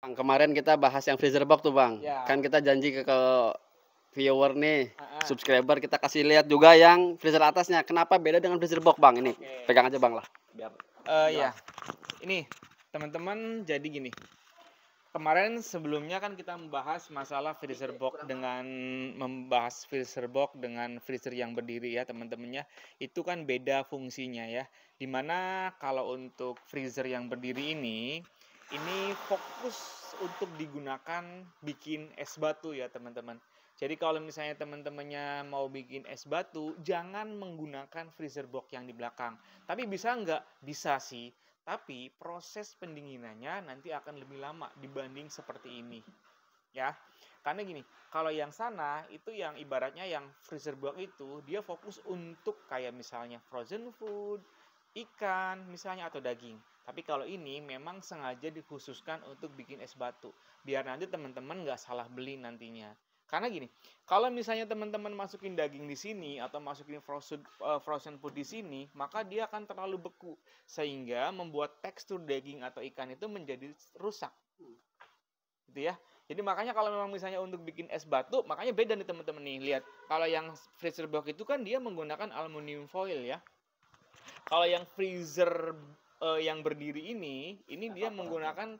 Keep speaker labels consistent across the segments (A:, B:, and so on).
A: Bang, kemarin kita bahas yang freezer box tuh Bang.
B: Ya.
A: Kan kita janji ke viewer nih,
B: Heeh.
A: subscriber kita kasih lihat juga yang freezer atasnya. Kenapa beda dengan freezer box Bang? Ini
B: Oke.
A: pegang aja Bang lah. Biar.
B: Ya, ini teman-teman, jadi gini. Kemarin sebelumnya kan kita membahas masalah freezer box dengan freezer yang berdiri ya teman-temannya. Itu kan beda fungsinya ya. Dimana kalau untuk freezer yang berdiri ini fokus untuk digunakan bikin es batu ya teman-teman. Jadi kalau misalnya teman-temannya mau bikin es batu, jangan menggunakan freezer box yang di belakang. Tapi bisa nggak? Bisa sih. Tapi proses pendinginannya nanti akan lebih lama dibanding seperti ini. Ya. Karena gini, kalau yang sana itu yang ibaratnya yang freezer box itu dia fokus untuk kayak misalnya frozen food, ikan misalnya atau daging. Tapi kalau ini memang sengaja dikhususkan untuk bikin es batu. Biar nanti teman-teman nggak salah beli nantinya. Karena gini, kalau misalnya teman-teman masukin daging di sini atau masukin frozen food di sini, maka dia akan terlalu beku sehingga membuat tekstur daging atau ikan itu menjadi rusak. Gitu ya. Jadi makanya kalau memang misalnya untuk bikin es batu, makanya beda nih teman-teman nih. Lihat, kalau yang freezer box itu kan dia menggunakan aluminium foil ya. Kalau yang freezer yang berdiri ini dia menggunakan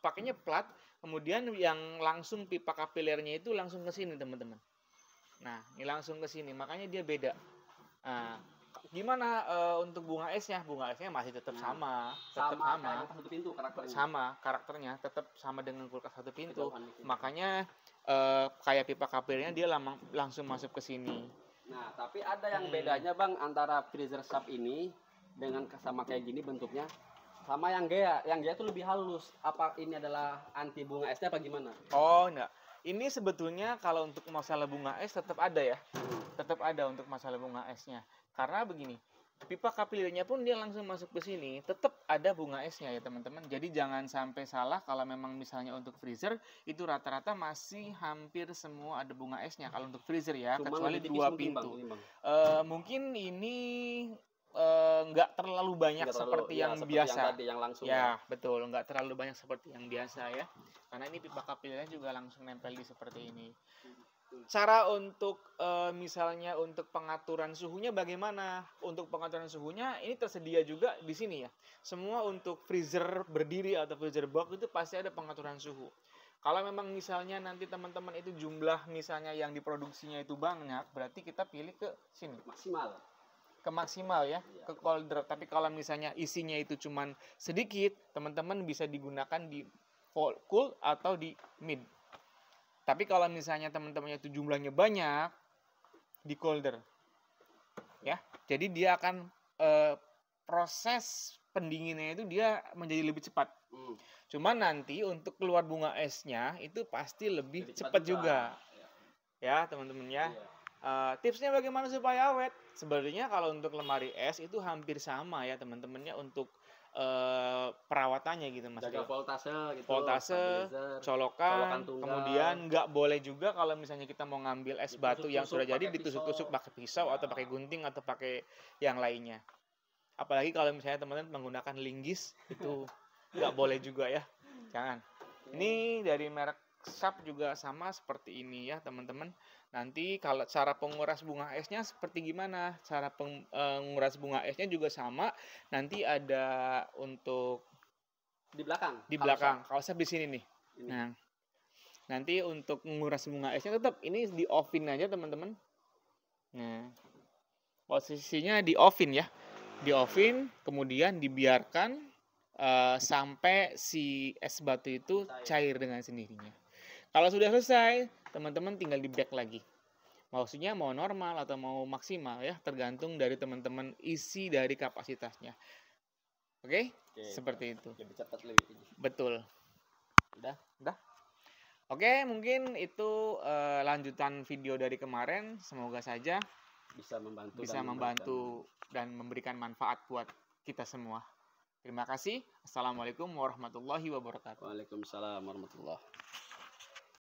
B: pakainya plat. Kemudian yang langsung pipa kapilernya itu langsung ke sini teman-teman. Nah, ini langsung ke sini, makanya dia beda. Nah, gimana untuk bunga esnya? Bunga esnya masih tetap sama.
A: Satu pintu karakternya.
B: Sama karakternya, tetap sama dengan kulkas satu pintu. Makanya kayak pipa kapilernya dia langsung masuk ke sini.
A: Nah, tapi ada yang bedanya Bang antara freezer shop ini dengan sama kayak gini bentuknya. Sama yang Gea itu lebih halus. Apa ini adalah anti bunga esnya apa gimana?
B: Oh, enggak. Ini sebetulnya kalau untuk masalah bunga es tetap ada ya. Tetap ada untuk masalah bunga esnya. Karena begini, pipa kapilernya pun dia langsung masuk ke sini. Tetap ada bunga esnya ya teman-teman. Jadi jangan sampai salah kalau memang misalnya untuk freezer itu rata-rata masih hampir semua ada bunga esnya kalau untuk freezer ya.
A: Cuma
B: kecuali dua pintu. Mungkin ini nggak terlalu banyak seperti yang biasa.
A: Yang tadi, yang langsung
B: ya, betul, nggak terlalu banyak seperti yang biasa ya. Karena ini pipa kapilernya juga langsung nempel di seperti ini. Cara untuk misalnya untuk pengaturan suhunya bagaimana? Untuk pengaturan suhunya ini tersedia juga di sini ya. Semua untuk freezer berdiri atau freezer box itu pasti ada pengaturan suhu. Kalau memang misalnya nanti teman-teman itu jumlah misalnya yang diproduksinya itu banyak, berarti kita pilih ke sini. Ke maksimal ya, ke cold. Tapi kalau misalnya isinya itu cuman sedikit, teman-teman bisa digunakan di cool atau di mid. Tapi kalau misalnya teman-temannya itu jumlahnya banyak, di colder. Ya, jadi dia akan proses pendinginannya itu dia menjadi lebih cepat. Cuman nanti untuk keluar bunga esnya itu pasti lebih cepat juga. Ya, teman-teman ya. Tipsnya bagaimana supaya awet? Sebenarnya kalau untuk lemari es itu hampir sama ya teman-temannya untuk perawatannya gitu mas.
A: Jaga voltase gitu.
B: Colokan, kemudian nggak boleh juga kalau misalnya kita mau ngambil es batu yang sudah jadi ditusuk-tusuk pakai pisau atau pakai gunting atau pakai yang lainnya. Apalagi kalau misalnya teman-teman menggunakan linggis itu nggak boleh juga ya. Jangan. Ini dari merek Sharp juga sama seperti ini ya teman-teman. Nanti kalau cara penguras bunga esnya seperti gimana? Cara penguras bunga esnya juga sama. Nanti ada untuk
A: di belakang.
B: Kalau saya di sini nih. Nah, nanti untuk menguras bunga esnya tetap ini di oven aja teman-teman. Nah, posisinya di oven ya. Di oven, kemudian dibiarkan sampai si es batu itu cair dengan sendirinya. Kalau sudah selesai, teman-teman tinggal di bake lagi. Maksudnya mau normal atau mau maksimal ya, tergantung dari teman-teman isi dari kapasitasnya. Oke? Seperti itu.
A: Lebih cepat lebih.
B: Betul. Udah. Oke, mungkin itu lanjutan video dari kemarin. Semoga saja bisa membantu dan memberikan manfaat buat kita semua. Terima kasih. Assalamualaikum warahmatullahi wabarakatuh.
A: Waalaikumsalam warahmatullahi.